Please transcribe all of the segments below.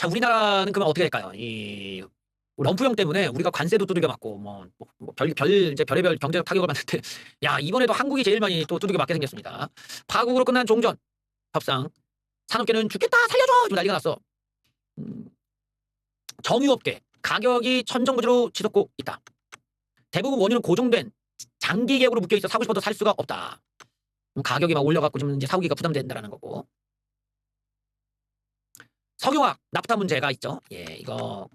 자, 우리나라는 그러면 어떻게 될까요? 이 럼프형 때문에 우리가 관세도 두들겨 맞고 이제 별의별 경제적 타격을 받는데 야, 이번에도 한국이 제일 많이 또 두들겨 맞게 생겼습니다. 파국으로 끝난 종전 협상. 산업계는 죽겠다 살려줘 지금 난리가 났어. 정유업계 가격이 천정부지로 치솟고 있다. 대부분 원유는 고정된 장기 계약으로 묶여 있어 사고 싶어도 살 수가 없다. 가격이 막 올려갖고 지금 이제 사오기가 부담된다라는 거고. 석유화학 나프타 문제가 있죠. 예, 이거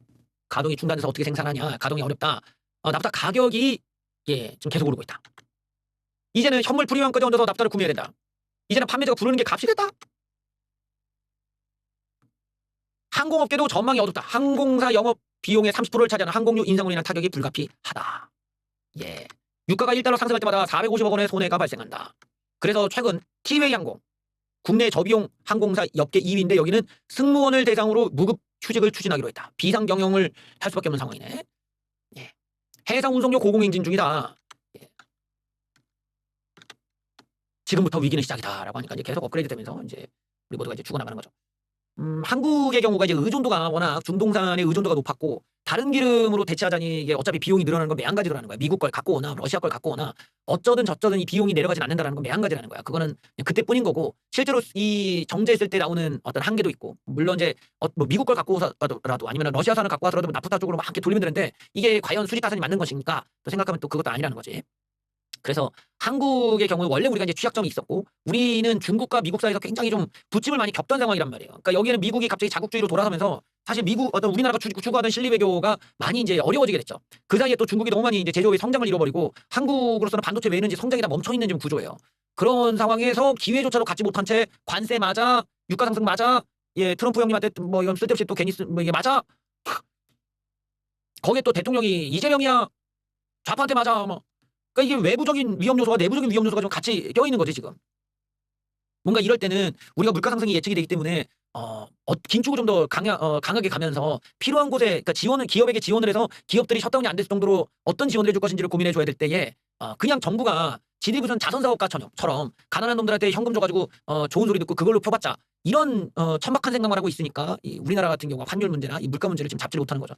가동이 중단돼서 어떻게 생산하냐, 가동이 어렵다. 나프타 가격이 지금 계속 오르고 있다. 이제는 현물 프리미엄까지 얹어서 나프타를 구매해야 된다. 이제는 판매자가 부르는 게 값이 됐다. 항공업계도 전망이 어둡다. 항공사 영업 비용의 30%를 차지하는 항공료 인상으로 인한 타격이 불가피하다. 예, 유가가 1달러 상승할 때마다 450억 원의 손해가 발생한다. 그래서 최근 티웨이 항공, 국내 저비용 항공사 업계 2위인데 여기는 승무원을 대상으로 무급 휴직을 추진하기로 했다. 비상 경영을 할 수밖에 없는 상황이네. 예. 해상 운송료 고공행진 중이다. 예. 지금부터 위기는 시작이다라고 하니까 이제 계속 업그레이드 되면서 이제 우리 모두가 이제 죽어나가는 거죠. 한국의 경우가 이제 의존도가 워낙 중동산의 의존도가 높았고 다른 기름으로 대체하자니 이게 어차피 비용이 늘어나는 건 매한가지라는 거야. 미국 걸 갖고 오나 러시아 걸 갖고 오나 어쩌든 저쩌든 이 비용이 내려가진 않는다라는 건 매한가지라는 거야. 그거는 그때뿐인 거고 실제로 이 정제했을 때 나오는 어떤 한계도 있고 물론 이제 뭐 미국 걸 갖고 오더라도 아니면 러시아산을 갖고 와서라도 나프타 쪽으로 막 함께 돌리면 되는데 이게 과연 수직 가산이 맞는 것인가 또 생각하면 또 그것도 아니라는 거지. 그래서 한국의 경우는 원래 우리가 이제 취약점이 있었고 우리는 중국과 미국 사이에서 굉장히 좀 부침을 많이 겪던 상황이란 말이에요. 그러니까 여기에는 미국이 갑자기 자국주의로 돌아서면서 사실 미국 어떤 우리나라가 추구하던 실리 외교가 많이 이제 어려워지게 됐죠. 그 사이에 또 중국이 너무 많이 이제 제조업의 성장을 잃어버리고 한국으로서는 반도체 외에는 이제 성장이 다 멈춰 있는 좀 구조예요. 그런 상황에서 기회조차도 갖지 못한 채 관세 맞아, 유가 상승 맞아, 예 트럼프 형님한테 뭐 이건 쓸데없이 또 괜히 뭐 이게 맞아. 거기에 또 대통령이 이재명이야 좌파한테 맞아 뭐. 그러니까 이게 외부적인 위험 요소와 내부적인 위험 요소가 좀 같이 껴있는 거지 지금. 뭔가 이럴 때는 우리가 물가 상승이 예측이 되기 때문에 긴축을 좀 더 강하게 가면서 필요한 곳에 그러니까 지원을 기업에게 지원을 해서 기업들이 셧다운이 안 됐을 정도로 어떤 지원을 해줄 것인지를 고민해 줘야 될 때에 그냥 정부가 지들이 무슨 자선사업가처럼 가난한 놈들한테 현금 줘가지고 좋은 소리 듣고 그걸로 펴봤자 이런 천박한 생각만 하고 있으니까 이 우리나라 같은 경우가 환율 문제나 이 물가 문제를 지금 잡지 못하는 거죠.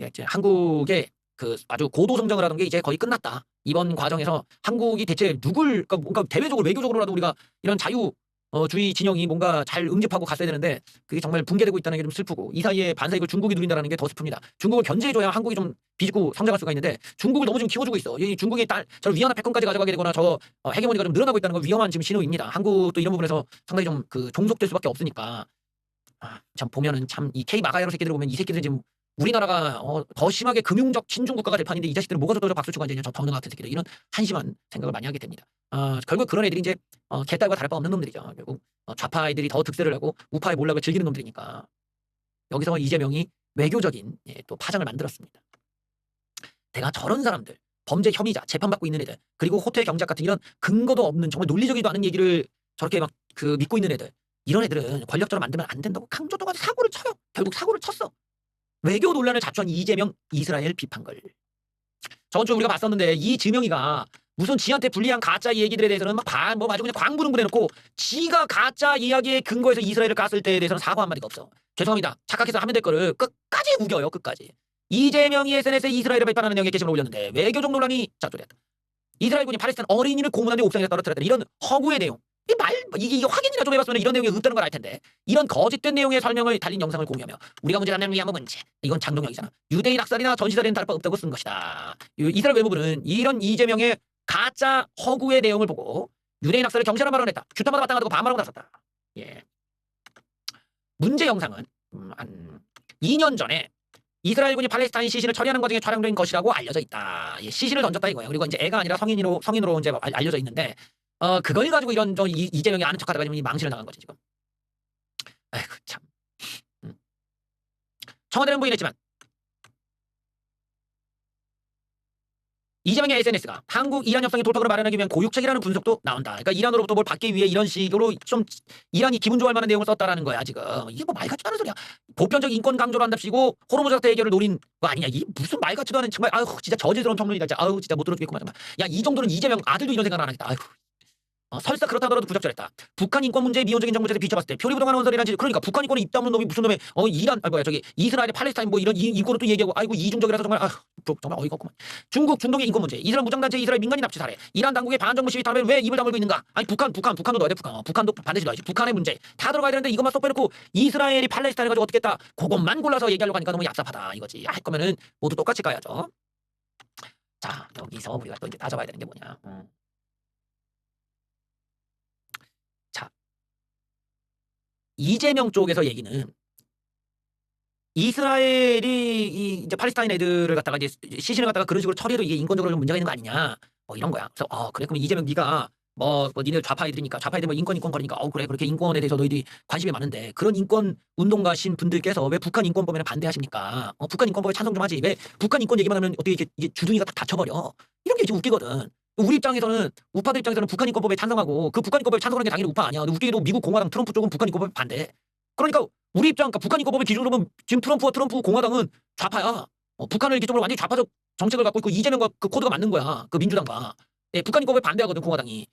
이제 한국의 그 아주 고도 성장을 하던 게 이제 거의 끝났다. 이번 과정에서 한국이 대체 그러니까 뭔가 대외적으로 외교적으로라도 우리가 이런 자유주의 진영이 뭔가 잘 응집하고 갔어야 되는데 그게 정말 붕괴되고 있다는 게 좀 슬프고 이 사이에 반사이익을 중국이 누린다는 게 더 슬픕니다. 중국을 견제해줘야 한국이 좀 비집고 성장할 수가 있는데 중국을 너무 지금 키워주고 있어. 이 중국이 저 위안화 패권까지 가져가게 되거나 저 헤게모니가 좀 늘어나고 있다는 건 위험한 지금 신호입니다. 한국도 이런 부분에서 상당히 좀 그 종속될 수밖에 없으니까 참 보면은 참 이 K 마가야로 새끼들 보면 이 새끼들 지금 우리나라가 더 심하게 금융적 친중 국가가 될 판인데 이 자식들은 뭐가 저도 박수 치고 앉아있냐 저 더는 같은 새끼들 이런 한심한 생각을 많이 하게 됩니다. 결국 그런 애들이 이제 개딸과 다를 바 없는 놈들이죠. 결국 좌파 애들이 더 득세를 하고 우파의 몰락을 즐기는 놈들이니까 여기서 이재명이 외교적인 또 파장을 만들었습니다. 내가 저런 사람들 범죄 혐의자 재판받고 있는 애들 그리고 호텔 경제학 같은 이런 근거도 없는 정말 논리적이지도 않은 얘기를 저렇게 막 그 믿고 있는 애들 이런 애들은 권력자로 만들면 안 된다고 강조도가 사고를 쳐요. 결국 사고를 쳤어. 외교 논란을 자초한 이재명 이스라엘 비판글. 저번 주에 우리가 봤었는데 이지명이가 무슨 지한테 불리한 가짜 얘기들에 대해서는 막 아주 그냥 광부릉분해놓고 지가 가짜 이야기의 근거에서 이스라엘을 깠을 때에 대해서는 사과 한마디가 없어. 죄송합니다. 착각해서 하면 될 거를 끝까지 우겨요. 끝까지. 이재명이 SNS에 이스라엘을 비판하는 내용의 게시물을 올렸는데 외교적 논란이 자초됐다. 이스라엘군이 팔레스타인 어린이를 고문한 데 옥상에서 떨어뜨렸다. 이런 허구의 내용. 이게 확인이나 좀 해봤으면 이런 내용이 없다는 걸 알 텐데 이런 거짓된 내용의 설명을 달린 영상을 공유하며 우리가 문제라면 위안부 문제 이건 장동영이잖아. 유대인 학살이나 전시살인 다를 바 없다고 쓴 것이다. 이스라엘 외무부는 이런 이재명의 가짜 허구의 내용을 보고 유대인 학살을 경시하는 발언을 했다. 규탄마다 마땅하다고 반발하고 나섰다. 예. 문제 영상은 한 2년 전에 이스라엘군이 팔레스타인 시신을 처리하는 과정에 촬영된 것이라고 알려져 있다. 예, 시신을 던졌다 이거예요. 그리고 이제 애가 아니라 성인으로 이제 알려져 있는데 그걸 가지고 이런 이재명이 아는 척하다가 지금 망신을 당한 거지 지금. 아이고 참. 청와대는 부인했지만 이재명의 SNS가 한국 이란 협상의 돌파구를 마련하기 위한 고육책이라는 분석도 나온다. 그러니까 이란으로부터 뭘 받기 위해 이런 식으로 좀 이란이 기분 좋아할 만한 내용을 썼다라는 거야 지금. 이게 뭐 말 같지도 않은 소리야. 보편적 인권 강조를 한답시고 호르무즈 사태 해결을 노린 거 아니냐. 이게 무슨 말 같지도 않은 정말 아유 진짜 저질스러운 평론이다. 진짜 아유 진짜 못 들어주겠구만 정말. 야 이 정도는 이재명 아들도 이런 생각을 안 하겠다. 아유. 설사 그렇다 하더라도 부적절했다. 북한 인권 문제의 미온적인 정부제에 비춰봤을 때 표리부동하는 원설이란지 그러니까 북한 인권에 입 다문 놈이 무슨 놈의 이란 저기 이스라엘 팔레스타인 뭐 이런 인권을 또 얘기하고 아이고 이중적이라서 정말 정말 어이가 없구만. 중국 중동의 인권 문제, 이스라엘 무장단체 이스라엘 민간인 납치 사례, 이란 당국의 반정부 시위 다음에 왜 입을 다물고 있는가? 아니 북한도 넣어야 돼. 북한도 반드시 넣어야지. 북한의 문제 다 들어가야 되는데 이것만 쏙 빼놓고 이스라엘이 팔레스타인을 가지고 어떻게 했다? 그것만 골라서 얘기하려고 하니까 너무 얍삽하다 이거지. 할 거면은 모두 똑같이 가야죠. 자 여기서 우리가 또 이제 따져봐야 되는 게 뭐냐? 자 이재명 쪽에서 얘기는 이스라엘이 이제 팔레스타인 애들을 갖다가 이제 시신을 갖다가 그런 식으로 처리해도 이게 인권적으로 좀 문제가 있는 거 아니냐? 뭐 이런 거야. 그래서 그래 그러면 이재명 네가 뭐 니네 좌파 애들이니까 좌파 애들 뭐 인권 거리니까 그래 그렇게 인권에 대해서 너희들이 관심이 많은데 그런 인권 운동가신 분들께서 왜 북한 인권법에는 반대하십니까? 북한 인권법에 찬성 좀 하지 왜 북한 인권 얘기만 하면 어떻게 이게 주둥이가 딱 닫혀버려? 이런 게 지금 웃기거든. 우리 입장에서는 우파들 입장에서는 북한 인권법에 찬성하고 그 북한 인권법에 찬성하는 게 당연히 우파 아니야. 근데 웃기게도 미국 공화당 트럼프 쪽은 북한 인권법에 반대. 그러니까 우리 입장, 그러니까 북한 인권법을 기준으로 보면 지금 트럼프 공화당은 좌파야. 북한을 기준으로 완전히 좌파적 정책을 갖고 있고 이재명과 그 코드가 맞는 거야. 그 민주당과. 예, 북한 인권법에 반대하거든 공화당이.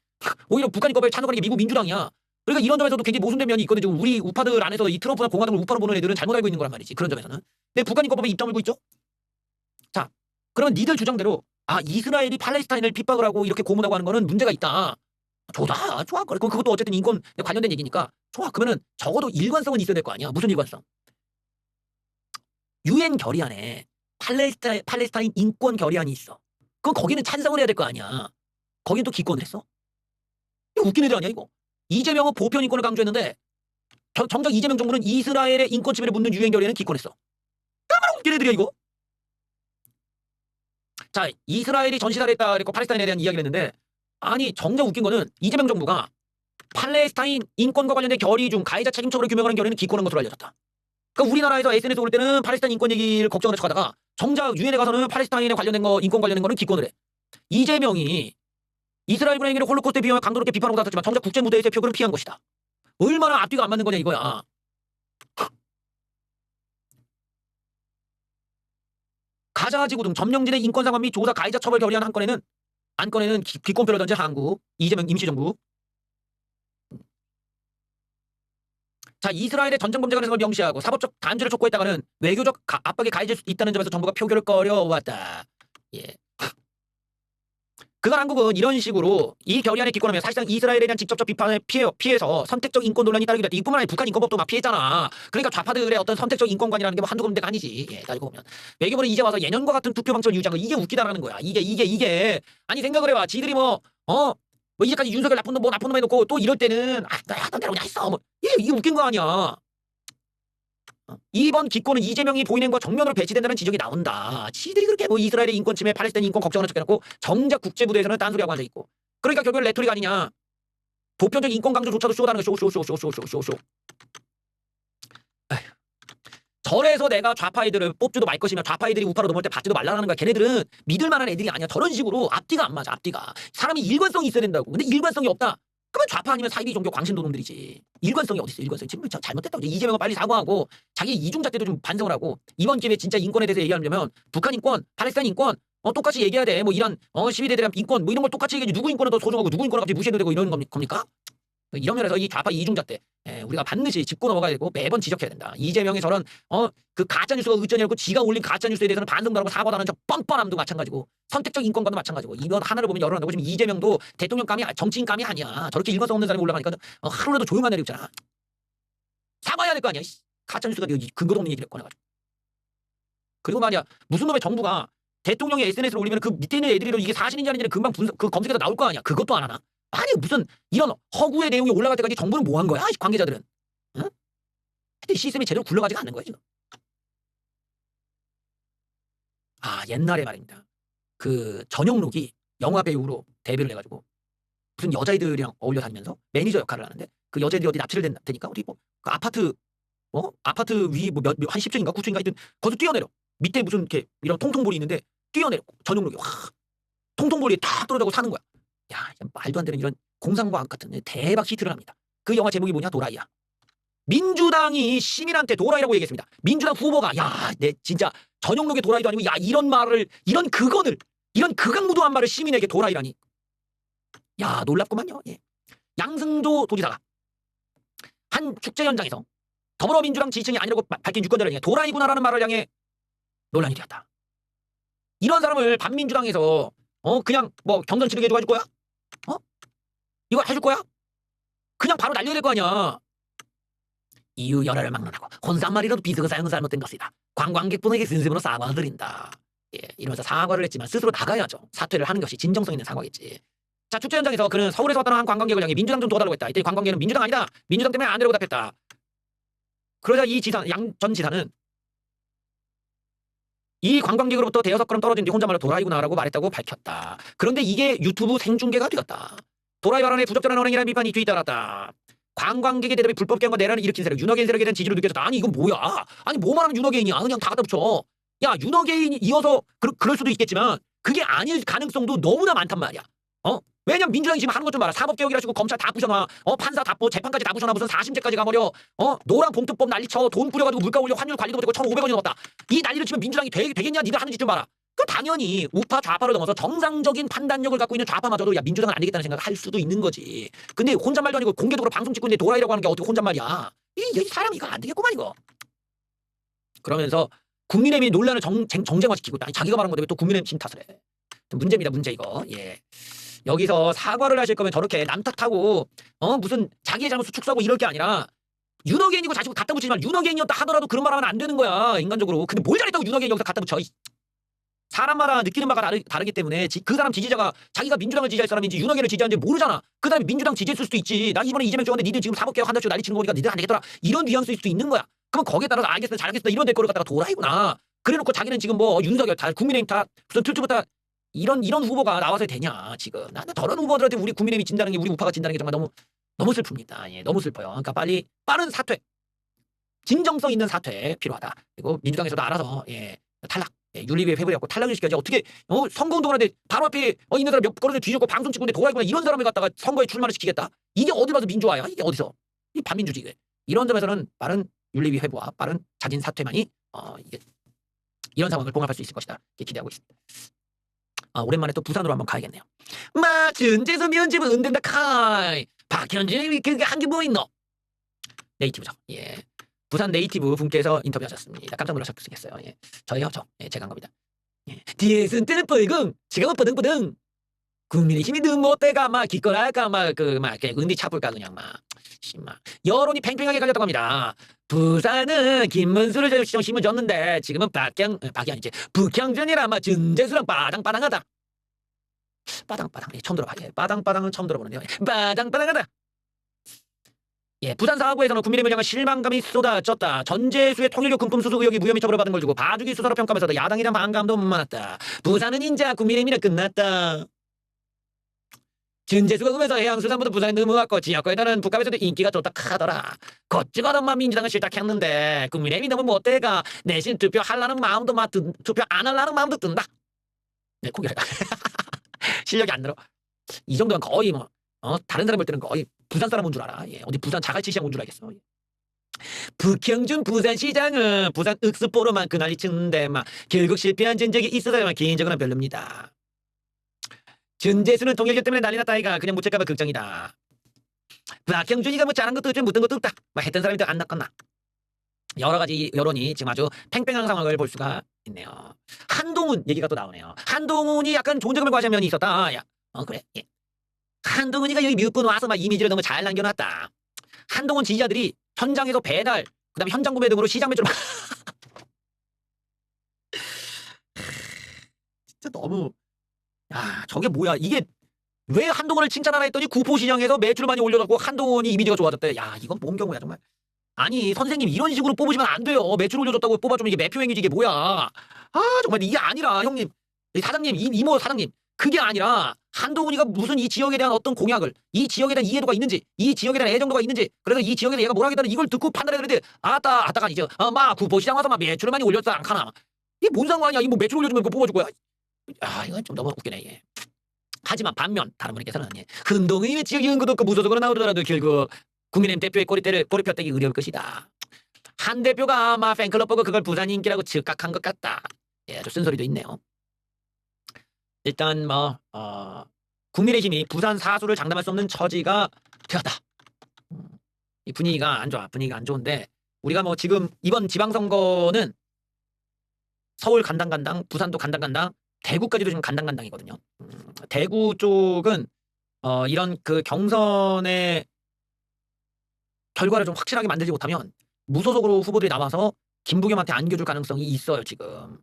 오히려 북한 인권법에 찬성하는 게 미국 민주당이야. 그러니까 이런 점에서도 굉장히 모순된 면이 있거든. 지금 우리 우파들 안에서 이 트럼프나 공화당을 우파로 보는 애들은 잘못 알고 있는 거란 말이지. 그런 점에서는. 근데 북한 인권법에 입 다물고 있죠. 자, 그러면 니들 주장대로 이스라엘이 팔레스타인을 핍박을 하고 이렇게 고문하고 하는 거는 문제가 있다. 좋아. 그것도 어쨌든 인권 관련된 얘기니까 좋아. 그러면은 적어도 일관성은 있어야 될 거 아니야. 무슨 일관성? 유엔 결의안에 팔레스타인 인권 결의안이 있어. 그럼 거기는 찬성을 해야 될 거 아니야. 거긴 또 기권을 했어. 이거 웃긴 애들 아니야 이거. 이재명은 보편 인권을 강조했는데 정작 이재명 정부는 이스라엘의 인권 침해를 묻는 유엔 결의안은 기권했어. 얼마나 웃긴 애들이야 이거. 자, 이스라엘이 전시를 했다 그랬고 팔레스타인에 대한 이야기를 했는데 아니 정작 웃긴 거는 이재명 정부가 팔레스타인 인권과 관련된 결의 중 가해자 책임처벌을 규명하는 결의는 기권한 것으로 알려졌다. 그러니까 우리나라에서 SNS 올 때는 팔레스타인 인권 얘기를 걱정을 해서 가다가 정작 유엔에 가서는 팔레스타인에 관련된 거 인권 관련된 거는 기권을 해. 이재명이 이스라엘 군의 행위를 홀로코스트에 비하며 강도 높게 비판하고 나섰지만 정작 국제 무대에서의 표결은 피한 것이다. 얼마나 앞뒤가 안 맞는 거냐 이거야. 가자지구 등 점령진의 인권 상황 및 조사 가해자 처벌 결의안 안건에는 기권표를 던진 한국 이재명 임시정부. 자, 이스라엘의 전쟁 범죄 가능성을 명시하고 사법적 단죄를 촉구했다가는 외교적 압박에 가해질 수 있다는 점에서 정부가 표결을 꺼려왔다. 예. 그간 한국은 이런 식으로 이 결의안에 기권하면 사실상 이스라엘에 대한 직접적 비판을 피해서 선택적 인권 논란이 따르게 됐다. 이뿐만 아니라 북한 인권법도 막 피했잖아. 그러니까 좌파들의 어떤 선택적 인권관이라는 게 뭐 한두 군데가 아니지. 예, 따지고 보면 외교부는 이제 와서 예년과 같은 투표 방식을 유지한 거 이게 웃기다라는 거야. 이게 아니 생각을 해봐. 지들이 뭐 이제까지 윤석열 나쁜 놈 해놓고 또 이럴 때는 나 하던 대로 그냥 했어. 뭐 이게 웃긴 거 아니야. 이번 기권은 이재명이 보이는 정면으로 배치된다는 지적이 나온다. 지들이 그렇게 뭐 이스라엘의 인권 침해, 팔레스타인 인권 걱정하는 척 해놓고 정작 국제부대에서는 딴소리하고 앉아있고. 그러니까 결국 레토릭 아니냐. 보편적 인권 강조 조차도 쇼다는 거 쇼. 절에서 내가 좌파 애들을 뽑지도 말 것이며 좌파 애들이 우파로 넘어올 때 받지도 말라는 거야. 걔네들은 믿을 만한 애들이 아니야. 저런 식으로 앞뒤가 안 맞아. 앞뒤가. 사람이 일관성이 있어야 된다고. 근데 일관성이 없다. 그러면 좌파 아니면 사이비 종교 광신도 놈들이지. 일관성이 어디 있어? 일관성이 지금 잘못됐다고. 이재명은 빨리 사과하고 자기 이중잣대도 좀 반성을 하고 이번 기회에 진짜 인권에 대해서 얘기하려면 북한 인권, 팔레스타인 인권 똑같이 얘기해야 돼. 뭐 이란 시민에 대한 인권 뭐 이런 걸 똑같이 얘기해. 누구 인권은 더 소중하고 누구 인권은 갑자기 무시해도 되고 이런 겁니까? 이런 면에서 이 좌파 이중잣대 우리가 반드시 짚고 넘어가야 되고 매번 지적해야 된다. 이재명의 저런 그 가짜뉴스가 의전이었고 지가 올린 가짜뉴스에 대해서는 반성도 하고 사과도 하는 저 뻔뻔함도 마찬가지고 선택적 인권과도 마찬가지고 이번 하나를 보면 여러 한다고 지금 이재명도 대통령감이 정치인감이 아니야. 저렇게 일관성 없는 사람이 올라가니까 하루라도 조용한 애를 있잖아. 사과해야 될 거 아니야. 가짜뉴스가 근거도 없는 얘기를 꺼내가지고. 그리고 말이야 무슨 놈의 정부가 대통령이 SNS를 올리면 그 밑에 있는 애들이 이게 사실인지 아닌지는 금방 그 검색해서 나올 거 아니야. 그것도 안 하나? 아니 무슨 이런 허구의 내용이 올라갈 때까지 정부는 뭐 한 거야? 관계자들은. 응? 하여튼 시스템이 제대로 굴러가지가 않는 거야 지금. 옛날에 말입니다. 그 전영록이 영화 배우로 데뷔를 해가지고 무슨 여자애들이랑 어울려 다니면서 매니저 역할을 하는데 그 여자애들이 어디 납치를 되니까 어디 뭐 그 아파트 위 뭐 한 10층인가 9층인가 하여튼 거기서 뛰어내려. 밑에 무슨 이렇게 이런 통통볼이 있는데 뛰어내려. 전영록이 통통볼이 딱 떨어져고 사는 거야. 야, 말도 안 되는 이런 공상과학 같은 대박 히트를 합니다. 그 영화 제목이 뭐냐? 도라이야. 민주당이 시민한테 도라이라고 얘기했습니다. 민주당 후보가 내 진짜 전용록의 도라이도 아니고 이런 말을 이런 극악무도한 말을 시민에게 도라이라니. 놀랍구만요. 예. 양승조 도지사가 한 축제 현장에서 더불어민주당 지지층이 아니라고 밝힌 유권자를 향해 도라이구나라는 말을 향해 논란이 되었다. 이런 사람을 반민주당에서 그냥 뭐 경선 치르게 해줄 거야? 이거 해줄 거야? 그냥 바로 날려야 될 거 아니야. 이유 열화를 막론하고 혼잣말이라도 비속어 사용은 잘못된 것이다. 관광객분에게 진심으로 사과드린다. 예, 이러면서 사과를 했지만 스스로 나가야죠. 사퇴를 하는 것이 진정성 있는 사과겠지. 자, 축제 현장에서 그는 서울에서 왔다는 한 관광객을 향해 민주당 좀 도와달라고 했다. 이때 관광객은 민주당 아니다. 민주당 때문에 안 되라고 답했다. 그러자 이 지사, 양 전 지사는 이 관광객으로부터 대여섯 걸음 떨어진 뒤 혼잣말로 도라이구나라고 말했다고 밝혔다. 그런데 이게 유튜브 생중계가 되었다. 도라이 발언에 부적절한 언행이라는 비판이 뒤따랐다. 관광객의 대답에 불법 개헌과 내란을 일으킨 세력, 윤호개인 세력에 대한 지지로 느껴졌다. 아니 이건 뭐야? 아니 뭐 말하면 윤호개인이야? 그냥 다 갖다 붙여. 야 윤호개인이 이어서 그럴 수도 있겠지만 그게 아닐 가능성도 너무나 많단 말이야. 왜냐면 민주당이 지금 하는 것 좀 봐라. 사법개혁이라시고 검찰 다 부셔놔. 판사 다 재판까지 다 부셔놔. 무슨 4심제까지 가버려. 노랑 봉투법 난리쳐. 돈 뿌려가지고 물가 올려 환율 관리도 못하고 1,500원이 넘었다. 이 난리를 치면 민주당이 되겠냐? 니들 하는 짓 좀 봐라. 그 당연히 우파 좌파를 넘어서 정상적인 판단력을 갖고 있는 좌파마저도 야 민주당은 안 되겠다는 생각을 할 수도 있는 거지. 근데 혼잣말도 아니고 공개적으로 방송 찍고 있는데 도라이라고 하는 게 어떻게 혼잣말이야. 이 사람이 이거 안 되겠구만 이거. 그러면서 국민의힘이 논란을 정쟁화시키고 아니 자기가 말한 건데 왜 또 국민의힘 팀 탓을 해. 문제입니다. 문제 이거. 예. 여기서 사과를 하실 거면 저렇게 남 탓하고 무슨 자기의 잘못을 축소하고 이럴 게 아니라 윤호개인이고 자식고 갖다 붙이지 말고 윤호개인이었다 하더라도 그런 말 하면 안 되는 거야. 인간적으로. 근데 뭘 잘했다고 윤호개인 여기서 갖다 붙여. 사람마다 느끼는 바가 다르기 때문에 그 사람 지지자가 자기가 민주당을 지지할 사람인지 윤호개인을 지지하는지 모르잖아. 그 다음에 민주당 지지했을 수도 있지. 나 이번에 이재명 좋아하는데 니들 지금 사법개혁 한다고 난리 치는 거니까 니들 안 되겠더라. 이런 뉘앙스일 수도 있는 거야. 그러면 거기에 따라서 알겠어 잘하겠어 이런 댓글을 갖다가 도라이구나. 그래놓고 자기는 지금 뭐 윤석열 다 국민의힘 다 무슨 틀트부터 이런 후보가 나와서 되냐 지금. 나는 저런 후보들한테 우리 국민의힘이 진다는 게 우리 우파가 진다는 게 정말 너무 슬픕니다. 예, 너무 슬퍼요. 그러니까 빨리 빠른 사퇴, 진정성 있는 사퇴 필요하다. 그리고 민주당에서도 알아서 탈락, 윤리위에 회부해갖고 탈락을 시켜야지. 어떻게 선거운동하는데 바로 앞에 있는 사람 몇 걸음에 뒤졌고 방송 찍고 있는데 도라이구나 이런 사람을 갖다가 선거에 출마를 시키겠다. 이게 어디 봐서 민주화야? 이게 어디서? 이 반민주지 이게. 이런 점에서는 빠른 윤리위 회부와 빠른 자진 사퇴만이 이게 이런 상황을 봉합할 수 있을 것이다. 이렇게 기대하고 있습니다. 오랜만에 또 부산으로 한번 가야겠네요. 전재수 면집은 은된다 카이. 박현진이 그게 한 게 뭐 있노? 네이티브죠. 예. 부산 네이티브 분께서 인터뷰하셨습니다. 깜짝 놀라셨겠어요. 예. 저예요, 제가 한 겁니다. 예. 뒤에선 뜨는 뻘금, 지금은 뻐등뻐등. 국민의힘이 능 못돼가 막 기권할까 막 은디 차볼까 그냥 막. 여론이 팽팽하게 갈렸다고 합니다. 부산은 김문수를 힘을 줬는데 지금은 박이 아니지 북형준이라 막 전재수랑 빠당빠당하다. 빠당빠당 처음 들어봐. 예, 빠당빠당은 처음 들어보는데요. 빠당빠당하다. 예, 부산 사하구에서는 국민의힘을 향한 실망감이 쏟아졌다. 전재수의 통일교 금품 수수 의혹이 무혐의 처벌을 받은 걸 두고 봐주기 수사로 평가하면서도 야당에 대한 반감도 많았다. 부산은 인자 국민의힘이라 끝났다. 전재수가 음에서 해양수산부도 부산에 넘어왔고 지역구에서는 북한에서도 인기가 좋다 하더라. 거찌거든만 민주당은 싫다 했는데 국민의힘이 너무 못돼가 내신 투표하려는 마음도 투표 안 하려는 마음도 든다. 네, 고개를 실력이 안 늘어. 이 정도면 거의 다른 사람 볼 때는 거의 부산 사람 온 줄 알아. 예, 어디 부산 자갈치시장 온 줄 알겠어. 북형준 부산시장은 부산 엑스포로만 그 난리 치는데 막 결국 실패한 전적이 있어서 개인적으로는 별로입니다. 전재수는 통일교 때문에 난리 났다 아이가 그냥 묻힐까봐 걱정이다. 박형준이가 뭐 잘한 것도 없지 묻은 것도 없다. 뭐 했던 사람이 더 안 낫겠나. 여러 가지 여론이 지금 아주 팽팽한 상황을 볼 수가 있네요. 한동훈 얘기가 또 나오네요. 한동훈이 약간 존재감을 과시한 면이 있었다. 야, 그래. 예. 한동훈이가 여기 미국분 와서 막 이미지를 너무 잘 남겨놨다. 한동훈 지지자들이 현장에서 배달, 그다음에 현장 구매 등으로 시장 매출을 진짜 너무. 야, 저게 뭐야? 이게 왜 한동훈을 칭찬하나 했더니 구포시장에서 매출 많이 올려갖고 한동훈이 이미지가 좋아졌대. 야, 이건 뭔 경우야 정말. 아니 선생님 이런 식으로 뽑으시면 안 돼요. 매출 올려줬다고 뽑아주면 이게 매표행위지 이게 뭐야. 아 정말 이게 아니라 형님 사장님 이모 사장님 그게 아니라 한동훈이가 무슨 이 지역에 대한 어떤 공약을 이 지역에 대한 이해도가 있는지 이 지역에 대한 애정도가 있는지 그래서 이 지역에 얘가 뭘 하겠다는 이걸 듣고 판단해야 되는데 아따가 이제 막 구포시장 와서 막 매출을 많이 올렸다 안 카나. 이게 뭔 상관이야. 이 뭐 매출 올려주면 그거 뽑아줄 거야. 아 이건 좀 너무 웃기네. 예. 하지만 반면 다른 분께서는 한동훈이 지역 연구도 없고 무소속으로 나오더라도 결국 국민의힘 대표의 꼬리 펴떼기 어려울 것이다. 한 대표가 아마 팬클럽 보고 그걸 부산 인기라고 즉각한 것 같다. 예, 아주 쓴소리도 있네요. 일단 국민의힘이 부산 사수를 장담할 수 없는 처지가 되었다. 이 분위기가 안 좋아. 분위기가 안 좋은데 우리가 뭐 지금 이번 지방선거는 서울 간당간당, 부산도 간당간당, 대구까지도 지금 간당간당이거든요. 대구 쪽은 이런 그 경선의 결과를 좀 확실하게 만들지 못하면 무소속으로 후보들이 나와서 김부겸한테 안겨줄 가능성이 있어요 지금.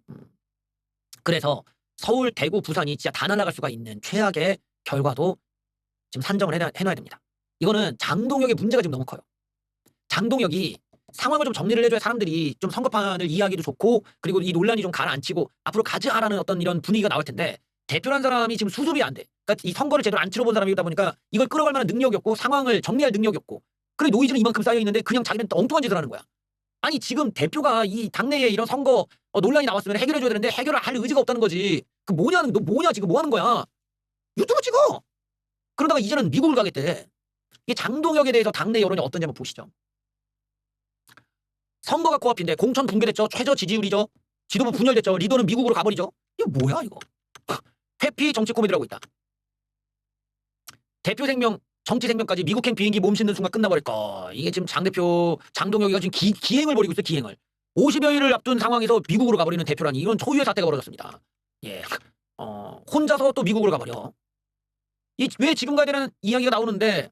그래서 서울, 대구, 부산이 진짜 다 날아갈 수가 있는 최악의 결과도 지금 산정을 해놔야 됩니다. 이거는 장동혁의 문제가 지금 너무 커요. 장동혁이 상황을 좀 정리를 해줘야 사람들이 좀 선거판을 이해하기도 좋고 그리고 이 논란이 좀 가라앉히고 앞으로 가자라는 어떤 이런 분위기가 나올 텐데 대표란 사람이 지금 수습이 안 돼. 그러니까 이 선거를 제대로 안 치러본 사람이다 보니까 이걸 끌어갈 만한 능력이 없고 상황을 정리할 능력이 없고 그래 노이즈는 이만큼 쌓여있는데 그냥 자기는 엉뚱한 짓을 하는 거야. 아니 지금 대표가 이 당내에 이런 선거 논란이 나왔으면 해결해줘야 되는데 해결을 할 의지가 없다는 거지. 그 뭐냐는 너 뭐냐 지금 뭐 하는 거야. 유튜브 찍어. 그러다가 이제는 미국을 가겠대. 이 장동혁에 대해서 당내 여론이 어떤지 한번 보시죠. 선거가 코앞인데 공천 붕괴됐죠. 최저 지지율이죠. 지도부 분열됐죠. 리더는 미국으로 가버리죠. 이거 뭐야 이거. 회피 정치 코미디라고 있다. 대표 생명 정치 생명까지 미국행 비행기 몸 싣는 순간 끝나버릴까. 이게 지금 장대표 장동혁이가 지금 기행을 벌이고 있어요. 기행을. 50여일을 앞둔 상황에서 미국으로 가버리는 대표라니 이런 초유의 사태가 벌어졌습니다. 예. 혼자서 또 미국으로 가버려. 왜 지금 가야 되는 이야기가 나오는데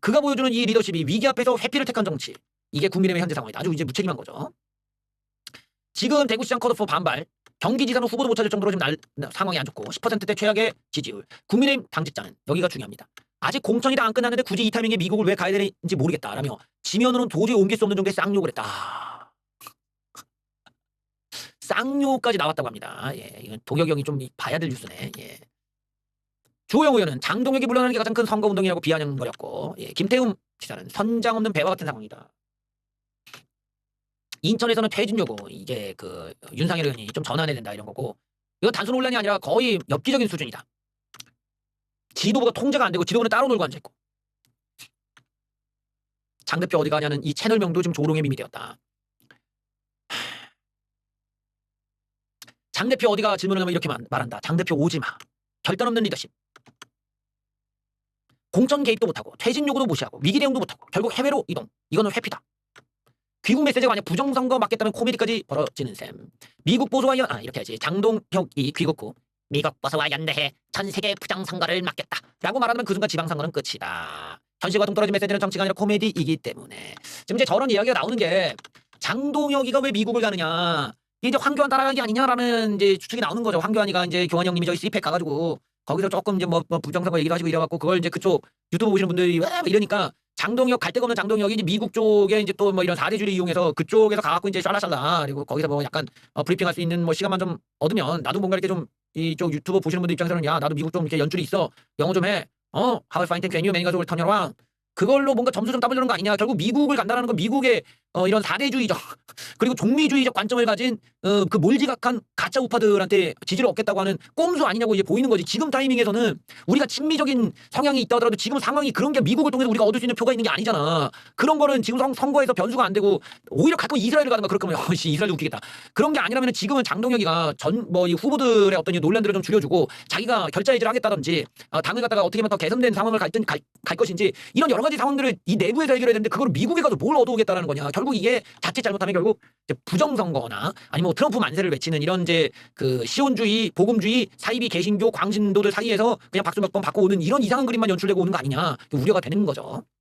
그가 보여주는 이 리더십이 위기 앞에서 회피를 택한 정치. 이게 국민의힘의 현재 상황이다. 아주 이제 무책임한 거죠. 지금 대구시장 컷오프 반발. 경기지사는 후보도 못 찾을 정도로 지금 상황이 안 좋고 10%대 최악의 지지율. 국민의힘 당직자는 여기가 중요합니다. 아직 공천이 다 안 끝났는데 굳이 이 타이밍에 미국을 왜 가야 되는지 모르겠다라며 지면으로는 도저히 옮길 수 없는 정도의 쌍욕을 했다. 쌍욕까지 나왔다고 합니다. 예, 이건 도혁이 형이 좀 봐야 될 뉴스네. 예. 주호영 의원은 장동혁이 물러나는 게 가장 큰 선거운동이라고 비아냥거렸고 예, 김태흠 지사는 선장 없는 배와 같은 상황이다. 인천에서는 퇴진 요구 이게 그 윤상열 의원이 좀 전환해야 된다 이런 거고 이건 단순 논란이 아니라 거의 엽기적인 수준이다. 지도부가 통제가 안 되고 지도부는 따로 놀고 앉아있고 장 대표 어디 가냐는 이 채널명도 지금 조롱의 밈이 되었다. 장 대표 어디가 질문을 하면 이렇게 말한다. 장 대표 오지마. 결단 없는 리더십. 공천 개입도 못하고 퇴진 요구도 무시하고 위기 대응도 못하고 결국 해외로 이동. 이거는 회피다. 귀국 메시지가 만약 부정선거 맞겠다면 코미디까지 벌어지는 셈. 미국 보수와 이렇게 하지. 장동혁이 귀국 후 미국 보수와 연대해 전 세계 부정선거를 막겠다 라고 말하면 그 순간 지방선거는 끝이다. 현실과 동떨어진 메시지는 정치가 아니라 코미디이기 때문에 지금 이제 저런 이야기가 나오는 게 장동혁이가 왜 미국을 가느냐 이제 황교안 따라가는 게 아니냐라는 이제 추측이 나오는 거죠. 황교안이가 이제 교환 형님이 저희 CPEC 가가지고 거기서 조금 이제 뭐 부정선거 얘기도 하시고 이래갖고 그걸 이제 그쪽 유튜브 보시는 분들이 왜 이러니까 장동혁 갈 데가 없는 장동혁이 이제 미국 쪽에 이제 또 뭐 이런 사대주를 이용해서 그쪽에서 가갖고 이제 샬라샬라 그리고 거기서 뭐 약간 브리핑할 수 있는 뭐 시간만 좀 얻으면 나도 뭔가 이렇게 좀 이쪽 유튜브 보시는 분들 입장에서는 야 나도 미국 좀 이렇게 연줄이 있어 영어 좀 해 How I find can you many guys will turn around 그걸로 뭔가 점수 좀 따보려는 거 아니냐. 결국 미국을 간다는 건 미국의 이런 사대주의적 그리고 종미주의적 관점을 가진 그 몰지각한 가짜 우파들한테 지지를 얻겠다고 하는 꼼수 아니냐고 이제 보이는 거지. 지금 타이밍에서는 우리가 친미적인 성향이 있다 하더라도 지금 상황이 그런 게 미국을 통해서 우리가 얻을 수 있는 표가 있는 게 아니잖아. 그런 거는 지금 선거에서 변수가 안 되고 오히려 가끔 이스라엘을 가든가 그럴 거면 이스라엘 웃기겠다. 그런 게 아니라면 지금은 장동혁이가 이 후보들의 어떤 이 논란들을 좀 줄여주고 자기가 결자해지를 하겠다든지 당을 갖다가 어떻게 하면 더 개선된 상황을 갈 것인지 이런 여러 가지 상황들을 이 내부에서 해결해야 되는데 그걸 미국에 가서 뭘 얻어오겠다는 거냐. 결국 이게 자칫 잘못하면 결국 이제 부정선거나 아니면 뭐 트럼프 만세를 외치는 이런 이제 그 시온주의, 복음주의, 사이비 개신교, 광신도들 사이에서 그냥 박수 몇 번 받고 오는 이런 이상한 그림만 연출되고 오는 거 아니냐. 우려가 되는 거죠.